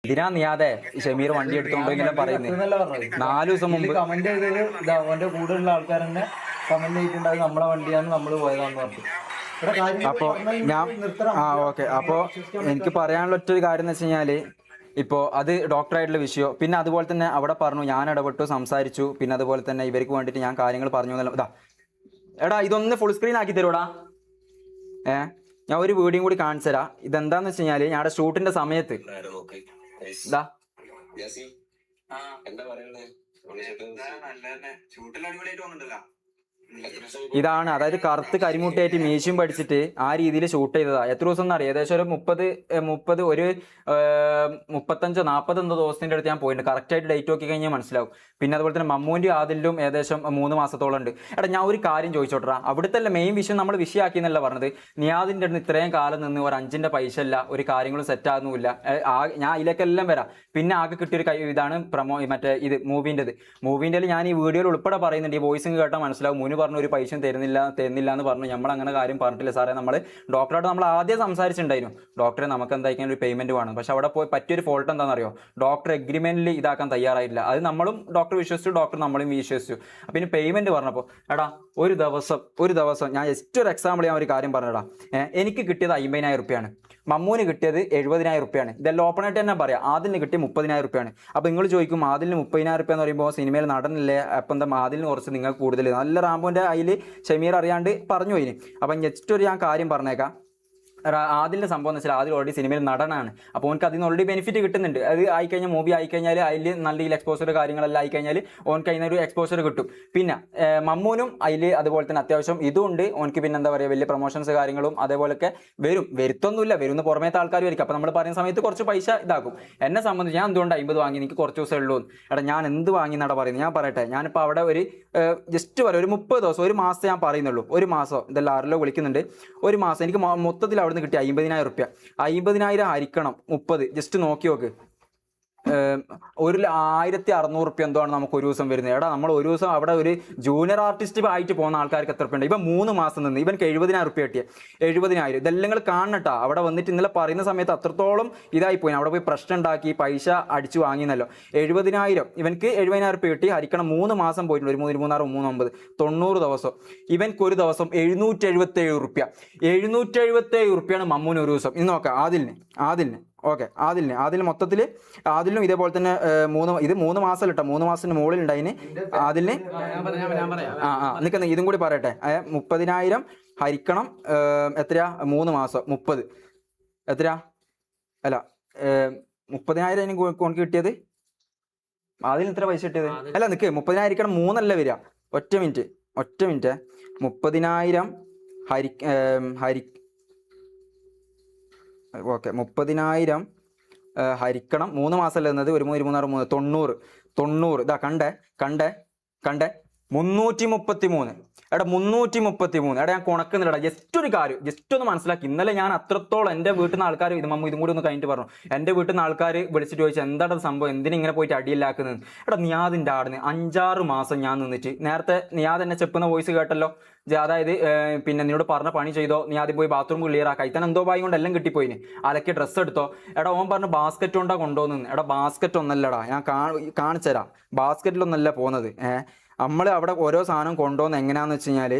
ഇതിനാ നീയാതെ ഷമീർ വണ്ടി എടുത്തോണ്ടെങ്കിലും പറയുന്നത് 4 ദിവസം മുമ്പ് കമന്റ് ചെയ്തത് അവന്റെ കൂടെയുള്ള ആൾക്കാർ തന്നെ കമന്റ് ചെയ്തിട്ടുണ്ടായത് നമ്മളെ വണ്ടിയാണ് നമ്മൾ പോയതാന്ന് പറഞ്ഞു. അപ്പോ ഓക്കെ. അപ്പോ എനിക്ക് പറയാനുള്ള ഒറ്റൊരു കാര്യം എന്ന് വെച്ച് കഴിഞ്ഞാല്, ഇപ്പോൾ അത് ഡോക്ടറായിട്ടുള്ള വിഷയം, പിന്നെ അതുപോലെ തന്നെ അവിടെ പറഞ്ഞു ഞാൻ ഇടപെട്ടു സംസാരിച്ചു, പിന്നെ അതുപോലെ തന്നെ ഇവർക്ക് വേണ്ടിയിട്ട് ഞാൻ കാര്യങ്ങൾ പറഞ്ഞു എന്നല്ല. ഇതാ എടാ ഇതൊന്ന് ഫുൾ സ്ക്രീൻ ആക്കി തരൂടാ. ഞാൻ ഒരു വീഡിയോ കൂടി കാണിച്ചു തരാം. ഇതെന്താന്ന് വെച്ച് കഴിഞ്ഞാല് ഞങ്ങളുടെ ഷൂട്ടിന്റെ സമയത്ത് ഇതാ ഇതാണ്, അതായത് കറുത്ത് കരിമുട്ടയായിട്ട് മീശയും പഠിച്ചിട്ട് ആ രീതിയിൽ ഷൂട്ട് ചെയ്തതാ. എത്ര ദിവസം എന്നറിയാം? ഏകദേശം ഒരു 30 ഒരു 35-40 എന്തോ ദിവസത്തിന്റെ അടുത്ത് ഞാൻ പോയിട്ടുണ്ട്. കറക്റ്റായിട്ട് ഡേറ്റ് നോക്കി കഴിഞ്ഞാൽ മനസ്സിലാവും. പിന്നെ അതുപോലെ തന്നെ മമ്മൂന്റെ ആദിലും ഏകദേശം 3 മാസത്തോളം ഉണ്ട്. എടാ ഞാൻ ഒരു കാര്യം ചോദിച്ചോട്ടാ, അവിടുത്തെ മെയിൻ വിഷയം നമ്മൾ വിഷയമാക്കി എന്നല്ല പറഞ്ഞത്. നിയാദിന്റെ അടുത്ത് ഇത്രയും കാലം നിന്ന് ഒരു 5ന്റെ പൈസ അല്ല, ഒരു കാര്യങ്ങളും സെറ്റ് ആകുന്നില്ല. ഞാൻ ഇതിലേക്കെല്ലാം വരാം. പിന്നെ ആകെ കിട്ടിയൊരു ഇതാണ് മറ്റേ ഇത് മൂവിന്റെ ഞാൻ ഈ വീഡിയോയിൽ ഉൾപ്പെടെ പറയുന്നുണ്ട്. ഈ വോയിസിങ് കേട്ടാൽ മനസ്സിലാവും. മുന് പറഞ്ഞു ഒരു പൈസ തരുന്നില്ല എന്ന് പറഞ്ഞു. നമ്മൾ അങ്ങനെ കാര്യം പറഞ്ഞിട്ടില്ല സാറേ. നമ്മൾ ഡോക്ടറോട് നമ്മൾ ആദ്യം സംസാരിച്ചിട്ടുണ്ടായിരുന്നു, ഡോക്ടറെ നമുക്ക് എന്തായിരിക്കും ഒരു പേയ്മെന്റ് വേണം. പക്ഷെ അവിടെ പോയി പറ്റിയൊരു ഫോൾട്ട് എന്താണെന്നറിയോ, ഡോക്ടർ എഗ്രിമെന്റിൽ ഇതാക്കാൻ തയ്യാറായില്ല. അത് നമ്മളും ഡോക്ടർ വിശ്വസിച്ചു, ഡോക്ടർ നമ്മളും വിശ്വസിച്ചു. പിന്നെ പേയ്മെന്റ് പറഞ്ഞപ്പോൾ എടാ ഒരു ദിവസം ഞാൻ ജസ്റ്റ് ഒരു എക്സാമ്പിൾ ഞാൻ ഒരു കാര്യം പറഞ്ഞടാ. എനിക്ക് കിട്ടിയത് 50,000 റുപ്യാണ്, മമ്മൂന് കിട്ടിയത് 70,000 റുപ്യാണ്. ഇതെല്ലാം ഓപ്പൺ ആയിട്ട് തന്നെ പറയാം. ആദിലിന് കിട്ടിയ 30,000 റുപ്യാണ്. അപ്പൊ നിങ്ങൾ ചോദിക്കും ആദിലിന് 30,000 റുപ്യ എന്ന് പറയുമ്പോൾ സിനിമയിൽ നടനില്ലേ, അപ്പം എന്താ ആദിലിന് കുറച്ച് നിങ്ങൾക്ക് കൂടുതൽ. നല്ല റാംബോന്റെ അതിൽ ഷമീർ അറിയാണ്ട് പറഞ്ഞു പോയിന്. അപ്പം ജസ്റ്റ് ഒരു ഞാൻ കാര്യം പറഞ്ഞേക്കാം. ആദിലിന്റെ സംഭവം എന്ന് വെച്ചാൽ ആദിൽ ഓൾറെഡി സിനിമയിൽ നടനാണ്. അപ്പോൾ ഓനക്ക് അതിന് ഓൾറെഡി ബെനിഫിറ്റ് കിട്ടുന്നുണ്ട്. അത് ആയിക്കഴിഞ്ഞാൽ മൂവി ആയിക്കഴിഞ്ഞാൽ അതിൽ നല്ല രീതിയിൽ എക്സ്പോസർ കാര്യങ്ങളെല്ലാം ആയിക്കഴിഞ്ഞാൽ ഓനക്ക് അതിനൊരു എക്സ്പോസർ കിട്ടും. പിന്നെ മമ്മൂനും അതിൽ അതുപോലെ തന്നെ അത്യാവശ്യം ഇതുണ്ട് ഓനക്ക്. പിന്നെ എന്താ പറയുക, വലിയ പ്രൊമോഷൻസ് കാര്യങ്ങളും അതേപോലെയൊക്കെ വരുത്തൊന്നുമില്ല, വരുന്ന പുറമേത്തെ ആൾക്കാർ വരിക. അപ്പോൾ നമ്മൾ പറയുന്ന സമയത്ത് കുറച്ച് പൈസ ഇതാക്കും. എന്നെ സംബന്ധിച്ച് ഞാൻ എന്തുകൊണ്ട് 50 വാങ്ങി, എനിക്ക് കുറച്ച് ദിവസം ഉള്ളൂ. എടാ ഞാൻ എന്ത് വാങ്ങി എന്നാണ് പറയുന്നത്? ഞാൻ പറയട്ടെ, ഞാനിപ്പോൾ അവിടെ ഒരു ജസ്റ്റ് പറയാം, ഒരു 30 ദിവസം, ഒരു മാസം ഞാൻ പറയുന്നുള്ളൂ. ഒരു മാസം ഇതെല്ലാം ആരല്ലോ വിളിക്കുന്നുണ്ട്. ഒരു മാസം എനിക്ക് മൊത്തത്തിൽ അവിടെ നിന്ന് കിട്ടിയ 50,000 റുപ്യ. 50,000 ഹരിക്കണം 30, ജസ്റ്റ് നോക്കി നോക്ക്. 1,600 റുപ്യ എന്തോ ആണ് നമുക്ക് ഒരു ദിവസം വരുന്നത്. എടാ നമ്മൾ ഒരു ദിവസം അവിടെ ഒരു ജൂനിയർ ആർട്ടിസ്റ്റ് ആയിട്ട് പോകുന്ന ആൾക്കാർക്ക് എത്ര റുപ്യ ഉണ്ട്? ഇപ്പം 3 മാസം നിന്ന് ഇവർക്ക് 70,000 റുപ്യ കിട്ടിയ 70,000. ഇതെല്ലാം നിങ്ങൾ കാണട്ടാ. അവിടെ വന്നിട്ട് ഇന്നലെ പറയുന്ന സമയത്ത് അത്രത്തോളം ഇതായിപ്പോയി. അവിടെ പോയി പ്രശ്നം ഉണ്ടാക്കി പൈസ അടിച്ചു വാങ്ങിയെന്നല്ലോ. 70,000 ഇവർക്ക് 70,000 റുപ്യ കിട്ടി. ഹരിക്കണം 3 മാസം പോയിട്ടുണ്ട്. ഒരു 3, 3, 6, 3, 9, 90 ദിവസം. ഇവർക്ക് ഒരു ദിവസം 777 റുപ്യ. 777 റുപ്യാണ് മമ്മൂന് ഒരു ദിവസം. ഇന്ന് നോക്കാം ആദിലിന് ഓക്കെ. ആദിലിന് മൊത്തത്തിൽ ആദിലിനും ഇതേപോലെ തന്നെ 3 മാസം ഇട്ട 3 മാസത്തിന് മുകളിൽ ഉണ്ടായിന് ആദിലിന്. നിൽക്കുന്ന ഇതും കൂടി പറയട്ടെ. 30,000 ഹരിക്കണം എത്രയാ? 3 മാസം 30 എത്രയാ? അല്ല 30,000 എനിക്ക് കിട്ടിയത്. ആദിലിന് എത്ര പൈസ കിട്ടിയത്? അല്ല നിൽക്ക്, 30,000 ഹരിക്കണം 3 അല്ല വരിക. ഒറ്റ മിനിറ്റ് 30,000 ഓക്കെ 30,000 ഹരിക്കണം 3 മാസമല്ല എന്നത്. ഒരു 3, 3, 6, 90. ഇതാ കണ്ടേ 333. എടാ 333. എടാ ഞാൻ കുണക്കുന്നില്ലടാ. ജസ്റ്റ് ഒരു കാര്യം ജസ്റ്റ് ഒന്ന് മനസ്സിലാക്കി. ഇന്നലെ ഞാൻ അത്രത്തോളം എൻ്റെ വീട്ടിൽ നിന്ന് ആൾക്കാർ ഇതും കൂടി ഒന്ന് കഴിഞ്ഞിട്ട് പറഞ്ഞു. എൻ്റെ വീട്ടിൽ നിന്ന് ആൾക്കാർ വിളിച്ചിട്ട് ചോദിച്ചു എന്താണ് സംഭവം, എന്തിനിങ്ങനെ പോയിട്ട് അടിയിലാക്കുന്നത്? എടാ നിയാദിൻ്റെ ആടിന് 5-6 മാസം ഞാൻ നിന്നിട്ട്, നേരത്തെ നിയാദ് എന്നെ ചെപ്പുന്ന വോയിസ് കേട്ടല്ലോ. അതായത് പിന്നെ നിന്നോട് പറഞ്ഞ പണി ചെയ്തോ, നീ ആദ്യം പോയി ബാത്റൂം ക്ലിയർ ആക്കാം, ഇത്തന്നെ എന്തോ ഭാഗ്യം കൊണ്ട് എല്ലാം കിട്ടിപ്പോയിന്. അലക്കി ഡ്രസ്സ് എടുത്തോ. എടാ ഓൻ പറഞ്ഞ് ബാസ്ക്കറ്റ് കൊണ്ടാ കൊണ്ടുപോകുന്നു. എടാ ബാസ്ക്കറ്റ് ഒന്നല്ലടാ, ഞാൻ കാണിച്ചു തരാം. ബാസ്ക്കറ്റിലൊന്നല്ല പോകുന്നത്. നമ്മൾ അവിടെ ഓരോ സാധനം കൊണ്ടുപോകുന്ന എങ്ങനെയാണെന്ന് വെച്ച് കഴിഞ്ഞാൽ,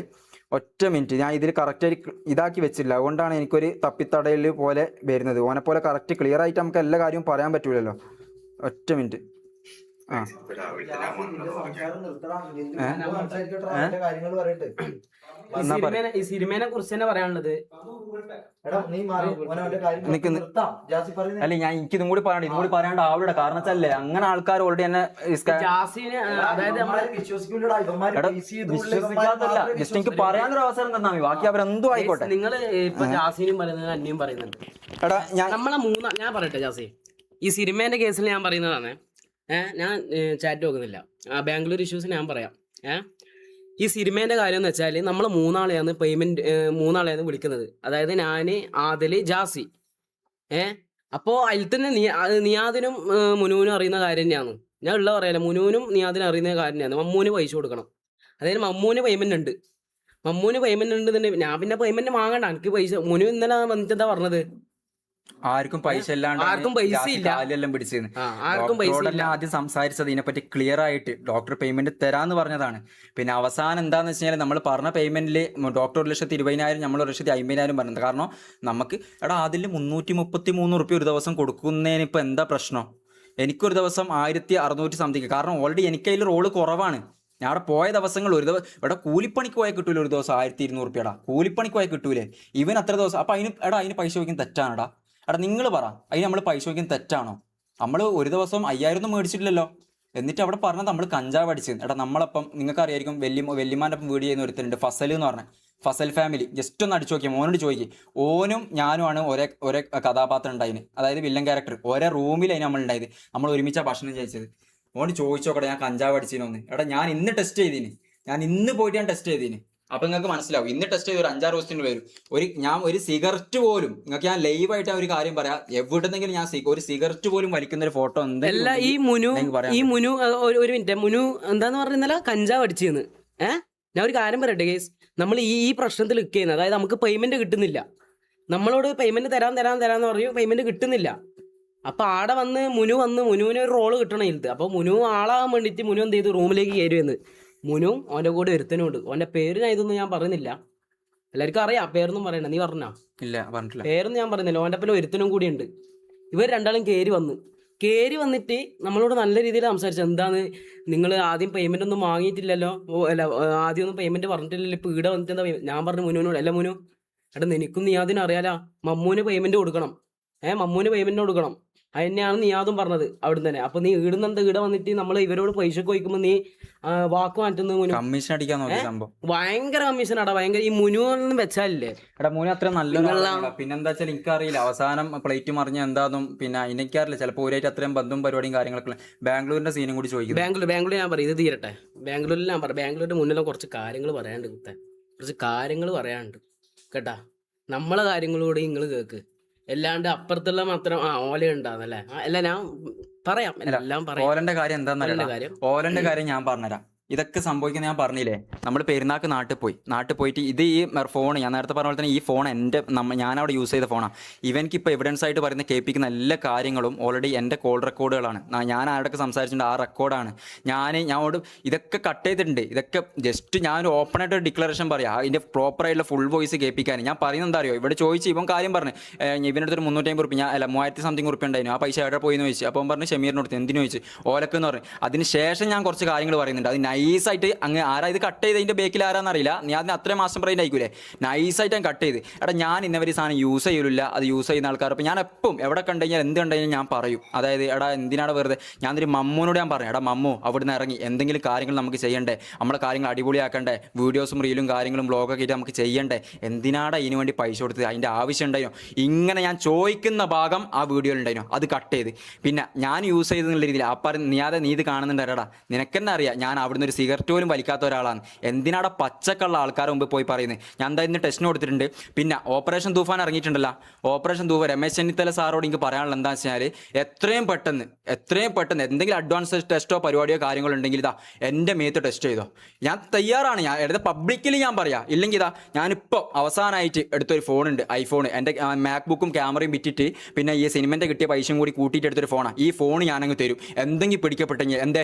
ഒറ്റ മിനിറ്റ് ഞാൻ ഇതിൽ കറക്റ്റായിട്ട് ഇതാക്കി വെച്ചില്ല. അതുകൊണ്ടാണ് എനിക്കൊരു തപ്പിത്തടയിൽ പോലെ വരുന്നത്. ഓനെ പോലെ കറക്റ്റ് ക്ലിയർ ആയിട്ട് നമുക്ക് എല്ലാ കാര്യവും പറയാൻ പറ്റൂലല്ലോ. ഒറ്റ മിനിറ്റ്. ഈ സിനിമയെ കുറിച്ച് തന്നെ പറയാനുള്ളത്. അല്ല ഞാൻ എനിക്കിതും കൂടി പറയണ്ട, ഇതും കൂടി പറയാണ്ട് ആവിടെ. കാരണം വെച്ചല്ലേ അങ്ങനെ ആൾക്കാർ ഓൾറെഡി തന്നെ വിശ്വസിക്കാത്തല്ല. ജസ്റ്റ് എനിക്ക് പറയാനൊരു അവസരം തന്നാ മതി, ബാക്കി അവരെന്തോ ആയിക്കോട്ടെ. നിങ്ങൾ ഇപ്പൊ ജാസിനും പറയുന്നത് അന്യം പറയുന്നുണ്ട്. എടാ ഞാൻ പറയട്ടെ ജാസി, ഈ സിനിമേന്റെ കേസിൽ ഞാൻ പറയുന്നതാണ്. ഞാൻ ചാറ്റ് നോക്കുന്നില്ല. ബാംഗ്ലൂർ ഇഷ്യൂസ് ഞാൻ പറയാം. ഈ സിനിമേന്റെ കാര്യം എന്ന് വെച്ചാൽ നമ്മൾ 3 ആളെയാണ് വിളിക്കുന്നത്. അതായത് ഞാൻ, ആദില്, ജാസി. അപ്പോൾ അതിൽ തന്നെ നിയാദിനും മുനുവിനും അറിയുന്ന കാര്യം തന്നെയാണ്. ഞാൻ ഉള്ള പറയാലോ, മുനുവിനും നിയാദിനും അറിയുന്ന കാര്യം തന്നെയാണ്. മമ്മൂന് പൈസ കൊടുക്കണം. അതായത് മമ്മൂന് പേയ്മെന്റ് ഉണ്ട്. ഞാൻ പിന്നെ പേയ്മെന്റ് വാങ്ങണ്ട, എനിക്ക് പൈസ. മുനു ഇന്നലെ വന്നിട്ട് എന്താ പറഞ്ഞത്? ആർക്കും പൈസ ഇല്ലാണ്ട് ആർക്കും പൈസ ഇല്ല. കാലെല്ലാം പിടിച്ചിരുന്നു. ആർക്കും പൈസ ഡോക്ടറോടല്ല ആദ്യം സംസാരിച്ചത് ഇതിനെപ്പറ്റി ക്ലിയർ ആയിട്ട് ഡോക്ടർ പേയ്മെന്റ് തരാന്ന് പറഞ്ഞതാണ്. പിന്നെ അവസാനം എന്താന്ന് വെച്ച് കഴിഞ്ഞാൽ നമ്മൾ പറഞ്ഞ പേയ്മെന്റിൽ ഡോക്ടർ 1,20,000 നമ്മൾ 1,50,000 പറഞ്ഞത്. കാരണം നമുക്ക് അതിൽ 333 റുപ്യ ഒരു ദിവസം കൊടുക്കുന്നതിന് ഇപ്പൊ എന്താ പ്രശ്നം? എനിക്കൊരു ദിവസം 1,600 സംതിങ്. കാരണം ഓൾറെഡി എനിക്ക് അതിൽ റോള് കുറവാണ്. ഞാൻ അവിടെ പോയ ദിവസങ്ങൾ ഒരു ദിവസം ഇവിടെ കൂലിപ്പണിക്ക് പോയാൽ കിട്ടൂല ഒരു ദിവസം 1,200 റുപ്യടാ. കൂലിപ്പണിക്ക് പോയാൽ കിട്ടൂലേ ഇവൻ അത്ര ദിവസം. അപ്പൊ അതിന് പൈസ ചോദിക്കുന്നത് തെറ്റാണെടാ. നിങ്ങൾ പറ, അതിന് നമ്മൾ പൈസ ചോദിക്കുന്നത് തെറ്റാണോ? നമ്മൾ ഒരു ദിവസം 5,000 ഒന്നും മേടിച്ചിട്ടില്ലല്ലോ. എന്നിട്ട് അവിടെ പറഞ്ഞത് നമ്മൾ കഞ്ചാവ് അടിച്ചത്. നമ്മളപ്പം നിങ്ങൾക്ക് അറിയായിരിക്കും, വെല്ലിമാൻ്റെ ഒപ്പം വീഡിയോ ചെയ്യുന്ന ഒരുത്തരുണ്ട്, ഫസൽ എന്ന് പറഞ്ഞ ഫസൽ ഫാമിലി. ജസ്റ്റ് ഒന്ന് അടിച്ചു നോക്കിയാൽ മോനോട് ചോദിക്കും. ഓനും ഞാനുമാണ് ഒരേ കഥാപാത്രം ഉണ്ടായിന്, അതായത് വില്ലൻ ക്യാരക്ടർ. ഒരേ റൂമിലാണ് നമ്മൾ ഉണ്ടായത്. നമ്മൾ ഒരുമിച്ചാണ് ഭക്ഷണം കഴിച്ചത്. ഓന് ചോദിച്ചോക്കട്ടെ ഞാൻ കഞ്ചാവ് അടിച്ചിനോന്ന്. ഞാൻ ഇന്ന് ടെസ്റ്റ് ചെയ്തിന്, ഞാൻ ഇന്ന് പോയിട്ട് ഞാൻ ടെസ്റ്റ് ചെയ്തിന്. അപ്പൊ നിങ്ങൾക്ക് മനസ്സിലാവും. ഇന്ന് ടെസ്റ്റ് ചെയ്ത് ഒരു 5-6 ദിവസത്തിന് വരും. ഞാൻ ഒരു സിഗരറ്റ് പോലും നിങ്ങൾക്ക് ഞാൻ ലൈവായിട്ട് ഒരു കാര്യം പറയാം, എവിടെന്നെങ്കിലും ഞാൻ ഒരു സിഗരറ്റ് പോലും വലിക്കുന്ന ഒരു ഫോട്ടോ അല്ല. ഈ മുനു ഒരു മിനിറ്റ്, മുനു എന്താന്ന് പറഞ്ഞാൽ കഞ്ചാവ് അടിച്ചെന്ന്. ഞാൻ ഒരു കാര്യം പറയട്ടെ ഗൈസ്, നമ്മൾ ഈ പ്രശ്നത്തിൽ നിൽക്കുന്നത്, അതായത് നമുക്ക് പേയ്മെന്റ് കിട്ടുന്നില്ല. നമ്മളോട് പേയ്മെന്റ് തരാന്ന് പറഞ്ഞു, പേയ്മെന്റ് കിട്ടുന്നില്ല. അപ്പൊ ആടെ മുനുവിന് ഒരു റോള് കിട്ടണം ഇത്. അപ്പൊ മുനു ആളാകാൻ വേണ്ടിയിട്ട് മുനു എന്ത് ചെയ്തു, റൂമിലേക്ക് കയറുമെന്ന്. മുനു ഓന്റെ കൂടെ ഒരുത്തനുണ്ട്. ഓന്റെ പേര് ഞാൻ ഇതൊന്നും ഞാൻ പറയുന്നില്ല, എല്ലാവർക്കും അറിയാം പേരൊന്നും പറയണ്ട. നീ പറഞ്ഞാ? ഇല്ല, പറഞ്ഞിട്ടില്ല. പേരൊന്നും ഞാൻ പറയുന്നില്ല. ഓന്റെ ഒപ്പം ഒരുത്തനും കൂടി ഉണ്ട്. ഇവർ രണ്ടാളും കയറി വന്നിട്ട് നമ്മളോട് നല്ല രീതിയിൽ സംസാരിച്ചു. എന്താണ് നിങ്ങൾ ആദ്യം പേയ്മെന്റ് ഒന്നും വാങ്ങിയിട്ടില്ലല്ലോ, ആദ്യം ഒന്നും പേയ്മെന്റ് പറഞ്ഞിട്ടില്ലല്ലോ, ഇപ്പൊ ഇവിടെ വന്നിട്ട് എന്താ? ഞാൻ പറഞ്ഞു മുനുവിനോട്, അല്ല മുനു നിനക്കും നീയാദിനും അറിയാലോ, മമ്മൂന് പേയ്മെന്റ് കൊടുക്കണം, മമ്മൂന് പേയ്മെന്റ് കൊടുക്കണം. അത് തന്നെയാണ് നീയാദും പറഞ്ഞത് അവിടെ തന്നെ. അപ്പൊ നീ ഈടുന്നെന്താ ഇവിടെ വന്നിട്ട് നമ്മൾ ഇവരോട് പൈസ ചോദിക്കുമ്പോ നീ വാക്ക് മാറ്റുന്നത്? മുനു കമ്മീഷൻ അടിക്കാൻ നോക്കിയ സംഭവം ഭയങ്കര കമ്മീഷൻ ആടാ, ഭയങ്കര. ഈ മുനുവൊന്നും വെച്ചാലില്ലേ മുനു അത്ര നല്ല. പിന്നെന്താ വെച്ചാൽ എനിക്കറിയില്ല അവസാനം പ്ലേറ്റ് മറിഞ്ഞ എന്താന്നും. പിന്നെ എനിക്കറിയില്ല, ചിലപ്പോൾ ഒരായിട്ട് അത്രയും ബന്ധവും പരിപാടിയും കാര്യങ്ങളൊക്കെ. ബാംഗ്ലൂരിന്റെ സീനും കൂടി ചോദിക്കും. ബാംഗ്ലൂർ ഞാൻ പറയും, ഇത് തീരട്ടെ. ബാംഗ്ലൂരിൽ ഞാൻ പറയാം, ബാംഗ്ലൂരിന്റെ മുന്നിലും കുറച്ച് കാര്യങ്ങൾ പറയാണ്ട് കുത്തേ, കുറച്ച് കാര്യങ്ങൾ പറയാനുണ്ട് കേട്ടാ. നമ്മളെ കാര്യങ്ങളോട് നിങ്ങൾ കേക്ക്, എല്ലാണ്ട് അപ്പുറത്തുള്ള മാത്രം ഓല ഉണ്ടാന്നല്ലേ. അല്ല ഞാൻ പറയാം, എല്ലാം പറയാം. ഓലന്റെ കാര്യം എന്താന്നറിയാം. ഓലന്റെ കാര്യം ഞാൻ പറഞ്ഞുതരാം. ഇതൊക്കെ സംഭവിക്കുന്ന ഞാൻ പറഞ്ഞില്ലേ, നമ്മൾ പെരുന്നാൾക്ക് നാട്ടിൽ പോയിട്ട് ഇത് ഈ ഫോൺ ഞാൻ നേരത്തെ പറഞ്ഞ പോലെ തന്നെ ഈ ഫോൺ ഞാനവിടെ യൂസ് ചെയ്ത ഫോണാണ്. ഇവനിക്ക് ഇപ്പോൾ എവിഡൻസ് ആയിട്ട് പറയുന്ന കേൾപ്പിക്കുന്ന എല്ലാ കാര്യങ്ങളും ഓൾറെഡി എൻ്റെ കോൾ റെക്കോർഡുകളാണ്. ഞാൻ ആരോടൊക്കെ സംസാരിച്ചിട്ടുണ്ട് ആ റെക്കോർഡാണ്. ഞാനോട് ഇതൊക്കെ കട്ട് ചെയ്തിട്ടുണ്ട്. ഇതൊക്കെ ജസ്റ്റ് ഞാൻ ഓപ്പൺ ആയിട്ട് ഒരു ഡിക്ലറേഷൻ പറയാം, അതിൻ്റെ പ്രോപ്പറായിട്ടുള്ള ഫുൾ വോയിസ് കേൾപ്പിക്കാൻ. ഞാൻ പറയുന്നത് എന്താ അറിയോ, ഇവിടെ ചോദിച്ചു ഇവൻ കാര്യം പറഞ്ഞു, ഇവനടുത്തൊരു 350 റുപ്യ, ഞാൻ 3,000 സംതിങ് റുപ്യ ഉണ്ടായിരുന്നു, ആ പൈസ എവിടെ പോയി എന്ന് ചോദിച്ചു. അപ്പോൾ പറഞ്ഞു ഷമീറിനോട്. എന്തിനു ചോദിച്ചു? ഓലക്കെന്ന് പറഞ്ഞു. അതിന് ശേഷം ഞാൻ കുറച്ച് കാര്യങ്ങൾ പറയുന്നുണ്ട്. അത് നൈസായിട്ട് അങ്ങ് ആരാ ഇത് കട്ട് ചെയ്ത് അതിൻ്റെ ബേക്കിൽ ആരാന്നറിയില്ല, നീ അതിന് അത്രയും മാസം പറയുന്നത് ആയിക്കൂലേ, നൈസായിട്ട് ഞാൻ കട്ട് ചെയ്ത്. ഞാൻ ഇന്നവർ സാധനം യൂസ് ചെയ്യില്ല, അത് യൂസ് ചെയ്യുന്ന ആൾക്കാർ. അപ്പോൾ ഞാൻ എപ്പം എവിടെ കണ്ടുകഴിഞ്ഞാൽ എന്ത് കണ്ടുകഴിഞ്ഞാൽ ഞാൻ പറയും. അതായത് എന്തിനാണ് വെറുതെ. ഞാൻ ഒരു മമ്മൂനോട് ഞാൻ പറഞ്ഞു, മമ്മു അവിടുന്ന് ഇറങ്ങി എന്തെങ്കിലും കാര്യങ്ങൾ നമുക്ക് ചെയ്യണ്ടേ, നമ്മളെ കാര്യങ്ങൾ അടിപൊളിയാക്കണ്ടേ, വീഡിയോസും റീലും കാര്യങ്ങളും ബ്ലോഗൊക്കെ ആയിട്ട് നമുക്ക് ചെയ്യണ്ടേ, എന്തിനാണ് ഇതിനു വേണ്ടി പൈസ കൊടുത്തത്, അതിൻ്റെ ആവശ്യം ഉണ്ടായിരുന്നു. ഇങ്ങനെ ഞാൻ ചോദിക്കുന്ന ഭാഗം ആ വീഡിയോയിൽ ഉണ്ടായിരുന്നു, അത് കട്ട് ചെയ്ത്. പിന്നെ ഞാൻ യൂസ് ചെയ്തെന്നുള്ള രീതിയിൽ നീ ഇത് കാണുന്നുണ്ടാടാ, നിനക്കെന്നെ അറിയാം ഞാൻ അവിടുന്ന് ഒരു സിഗരറ്റ് പോലും വലിക്കാത്ത ഒരാളാണ്. എന്തിനാടെ പച്ചക്കുള്ള ആൾക്കാരുടെ മുമ്പ് പോയി പറയുന്നത്? ഞാൻ എന്താ ഇന്ന് ടെസ്റ്റിന് കൊടുത്തിട്ടുണ്ട്. പിന്നെ ഓപ്പറേഷൻ തൂഫാൻ ഇറങ്ങിയിട്ടുണ്ടല്ലോ, ഓപ്പറേഷൻ തൂഫാൻ രമേശ് ചെന്നിത്തല സാറോട് എനിക്ക് പറയാനുള്ള എന്താണെന്ന് വെച്ചാൽ എത്രയും പെട്ടെന്ന് എന്തെങ്കിലും അഡ്വാൻസ് ടെസ്റ്റോ പരിപാടിയോ കാര്യങ്ങളോ ഉണ്ടെങ്കിൽ ഇതാ എൻ്റെ മേത്ത് ടെസ്റ്റ് ചെയ്തോ, ഞാൻ തയ്യാറാണ്. ഞാൻ എടുത്ത പബ്ലിക്കിൽ ഞാൻ പറയാം. ഇല്ലെങ്കിൽ ഞാനിപ്പോൾ അവസാനമായിട്ട് എടുത്തൊരു ഫോണുണ്ട്, ഐഫോൺ. എൻ്റെ മാക്ബുക്കും ക്യാമറയും വിറ്റിട്ട് പിന്നെ ഈ സിനിമൻ്റെ കിട്ടിയ പൈസയും കൂടി കൂട്ടിയിട്ട് എടുത്തൊരു ഫോണാണ്. ഈ ഫോൺ ഞാനങ്ങ് തരും. എന്തെങ്കിലും പിടിക്കപ്പെട്ടെങ്കിൽ